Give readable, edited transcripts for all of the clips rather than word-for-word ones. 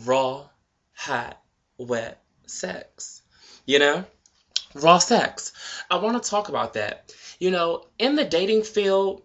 raw, hot, wet sex. You know? Raw sex. I want to talk about that. In the dating field,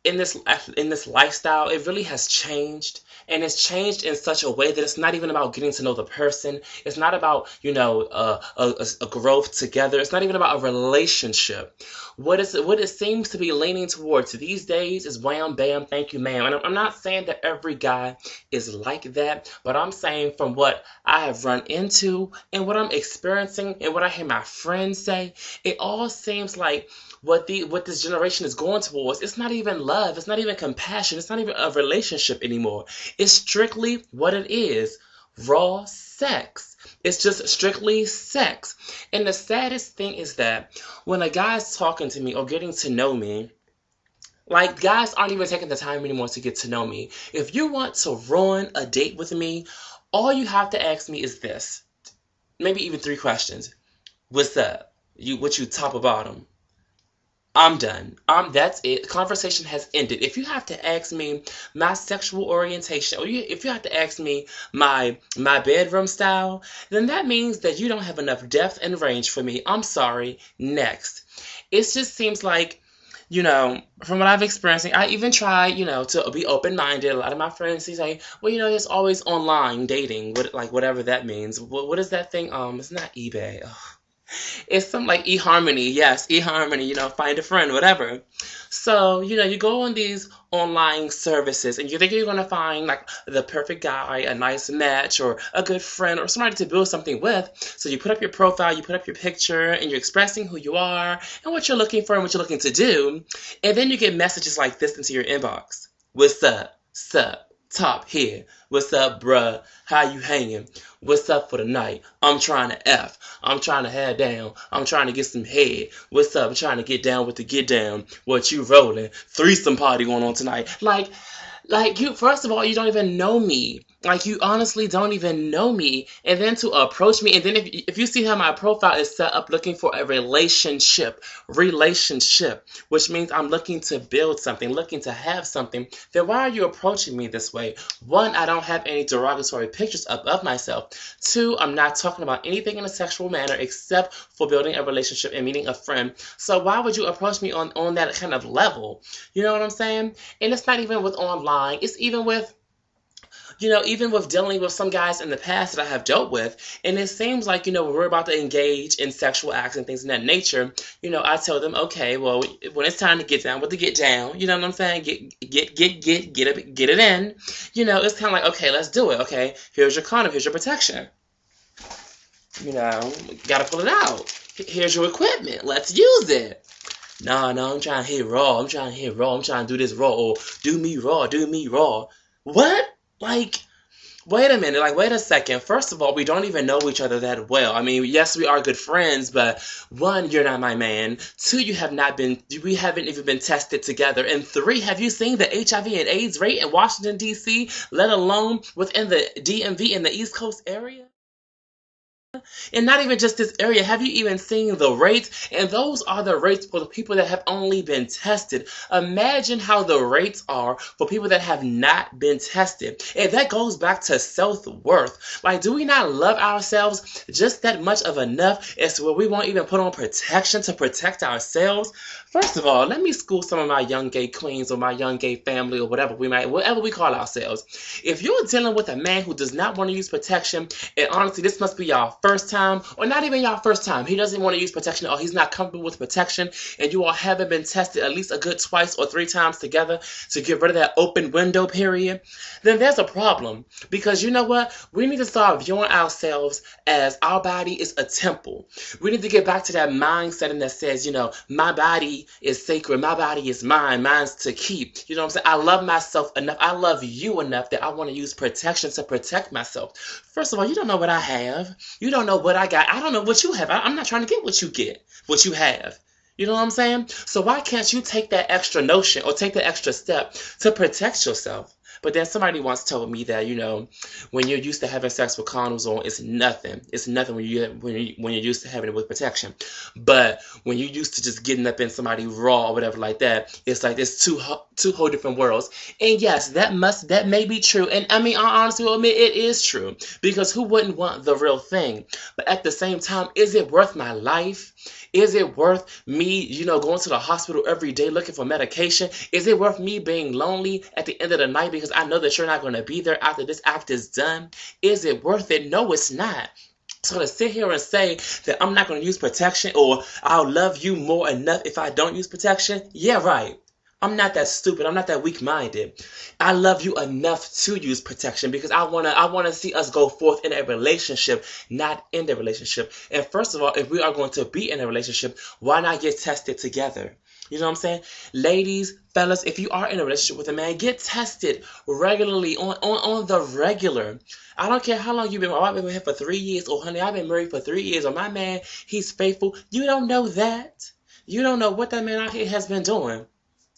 in this lifestyle, it really has changed, and it's changed in such a way that it's not even about getting to know the person. It's not about a growth together. It's not even about a relationship. What it seems to be leaning towards these days is wham bam, thank you ma'am. And I'm not saying that every guy is like that, but I'm saying from what I have run into and what I'm experiencing and what I hear my friends say, it all seems like what this generation is going towards. It's not even love, it's not even compassion, it's not even a relationship anymore. It's strictly what it is: raw sex. It's just strictly sex. And the saddest thing is that when a guy's talking to me or getting to know me, like, guys aren't even taking the time anymore to get to know me. If you want to ruin a date with me, all you have to ask me is this, maybe even three questions. What's up? What you, top or bottom? I'm done. That's it. Conversation has ended. If you have to ask me my sexual orientation, or if you have to ask me my bedroom style, then that means that you don't have enough depth and range for me. I'm sorry. Next. It just seems like, from what I've experienced, I even try, to be open-minded. A lot of my friends say, well, it's always online dating, whatever that means. What is that thing? It's not eBay. Ugh. It's something like eHarmony. Yes, eHarmony, find a friend, whatever. So, you go on these online services and you think you're going to find like the perfect guy, a nice match, or a good friend, or somebody to build something with. So you put up your profile, you put up your picture, and you're expressing who you are and what you're looking for and what you're looking to do. And then you get messages like this into your inbox. What's up? Sup? Top here. What's up, bruh? How you hanging? What's up for the night? I'm trying to F. I'm trying to head down. I'm trying to get some head. What's up? I'm trying to get down with the get down. What you rolling? Threesome party going on tonight. Like you, first of all, you don't even know me. Like, you honestly don't even know me. And then to approach me, and then if you see how my profile is set up looking for a relationship, which means I'm looking to build something, looking to have something, then why are you approaching me this way? One, I don't have any derogatory pictures up of myself. Two, I'm not talking about anything in a sexual manner except for building a relationship and meeting a friend. So why would you approach me on that kind of level? You know what I'm saying? And it's not even with online. It's even with dealing with some guys in the past that I have dealt with, and it seems like, when we're about to engage in sexual acts and things of that nature, I tell them, okay, well, when it's time to get down with the get down, you know what I'm saying? Get it in. It's kind of like, okay, let's do it. Okay, here's your condom, here's your protection. Gotta pull it out. Here's your equipment. Let's use it. No, I'm trying to hit raw. I'm trying to do this raw. Or do me raw. What? Like, wait a minute, wait a second. First of all, we don't even know each other that well. I mean, yes, we are good friends, but one, you're not my man. Two, we haven't even been tested together. And three, have you seen the HIV and AIDS rate in Washington, D.C., let alone within the DMV in the East Coast area? And not even just this area, have you even seen the rates? And those are the rates for the people that have only been tested. Imagine how the rates are for people that have not been tested. And that goes back to self-worth. Like, do we not love ourselves just that much of enough as to where we won't even put on protection to protect ourselves? First of all, let me school some of my young gay queens or my young gay family or whatever we call ourselves. If you're dealing with a man who does not want to use protection, and honestly, this must be y'all first time, or not even y'all first time. He doesn't want to use protection, or he's not comfortable with protection, and you all haven't been tested at least a good twice or three times together to get rid of that open window period, then there's a problem. Because you know what? We need to start viewing ourselves as our body is a temple. We need to get back to that mindset that says, my body is sacred, my body is mine, mine's to keep. You know what I'm saying? I love myself enough, I love you enough that I want to use protection to protect myself. First of all, you don't know what I have. You don't know what I got. I don't know what you have. I'm not trying to get what you have. You know what I'm saying? So why can't you take that extra notion or take the extra step to protect yourself? But then somebody once told me that, when you're used to having sex with condoms on, it's nothing. It's nothing when you're used to having it with protection. But when you're used to just getting up in somebody raw or whatever like that, it's like it's two whole different worlds. And yes, that may be true. And I mean, I honestly will admit it is true, because who wouldn't want the real thing? But at the same time, is it worth my life? Is it worth me, going to the hospital every day looking for medication? Is it worth me being lonely at the end of the night because I know that you're not going to be there after this act is done? Is it worth it? No, it's not. So to sit here and say that I'm not going to use protection, or I'll love you more enough if I don't use protection, yeah, right. I'm not that stupid. I'm not that weak-minded. I love you enough to use protection because I wanna see us go forth in a relationship, not in the relationship. And first of all, if we are going to be in a relationship, why not get tested together? You know what I'm saying? Ladies, fellas, if you are in a relationship with a man, get tested regularly on the regular. I don't care how long you've been. I've been here for 3 years, or honey, I've been married for 3 years, or my man, he's faithful. You don't know that. You don't know what that man out here has been doing.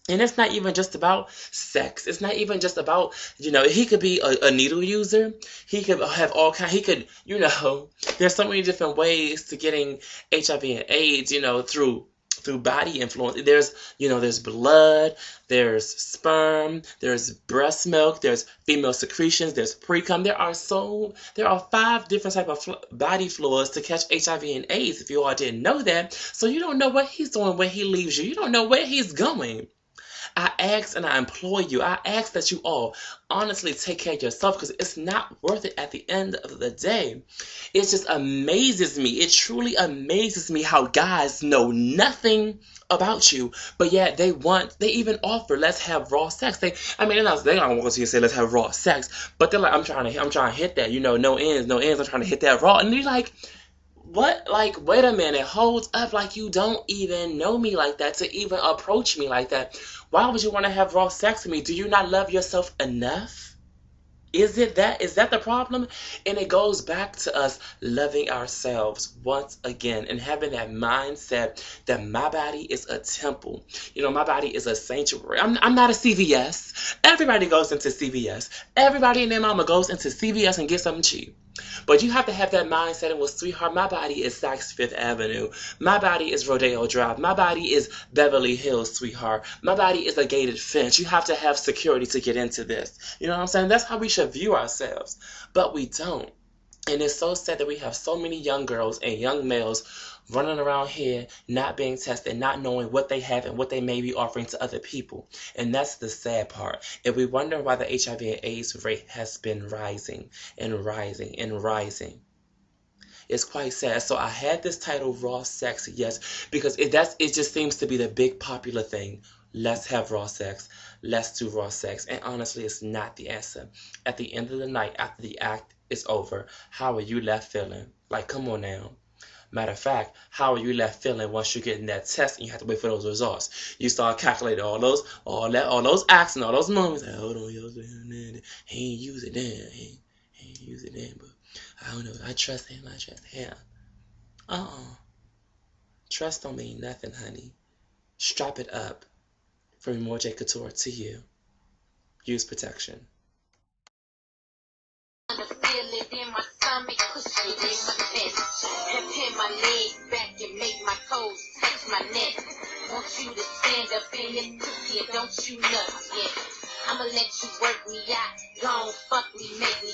And it's not even just about sex. It's not even just about, he could be a needle user. He could have all kind. He could, there's so many different ways to getting HIV and AIDS, through body influence. There's blood, there's sperm, there's breast milk, there's female secretions, there's pre-cum. There are 5 different type of body fluids to catch HIV and AIDS, if you all didn't know that. So you don't know what he's doing when he leaves you. You don't know where he's going. I ask and I implore you, I ask that you all honestly take care of yourself, because it's not worth it at the end of the day. It just amazes me. It truly amazes me how guys know nothing about you, but yet they even offer, let's have raw sex. They're not gonna walk to you and say, let's have raw sex, but they're like, I'm trying to hit that, no ends, I'm trying to hit that raw. And you're like, what? Like, wait a minute, hold up, like you don't even know me like that to even approach me like that. Why would you want to have raw sex with me? Do you not love yourself enough? Is that the problem? And it goes back to us loving ourselves once again and having that mindset that my body is a temple. My body is a sanctuary. I'm not a CVS. Everybody goes into CVS. Everybody and their mama goes into CVS and gets something cheap. But you have to have that mindset, and well, sweetheart, my body is Saks Fifth Avenue. My body is Rodeo Drive. My body is Beverly Hills, sweetheart. My body is a gated fence. You have to have security to get into this. You know what I'm saying? That's how we should view ourselves. But we don't. And it's so sad that we have so many young girls and young males running around here not being tested, not knowing what they have and what they may be offering to other people. And that's the sad part. And we wonder why the HIV and AIDS rate has been rising and rising and rising. It's quite sad. So I had this title, Raw Sex, yes, because it just seems to be the big popular thing. Let's have raw sex. Let's do raw sex. And honestly, it's not the answer. At the end of the night, after the act is over, how are you left feeling? Like, come on now. Matter of fact, how are you left feeling once you're getting that test and you have to wait for those results? You start calculating all those acts and all those moments. Like, hold on, he ain't use it then. He ain't use it then, but I don't know. I trust him. Trust don't mean nothing, honey. Strap it up. From Emore'J Couture to you. Use protection. Feel it in my stomach, push it in my chest, and pin my leg back and make my toes touch my neck. Want you to stand up in it, cookie, don't you nut yet. I'ma let you work me out, gon' fuck me, make me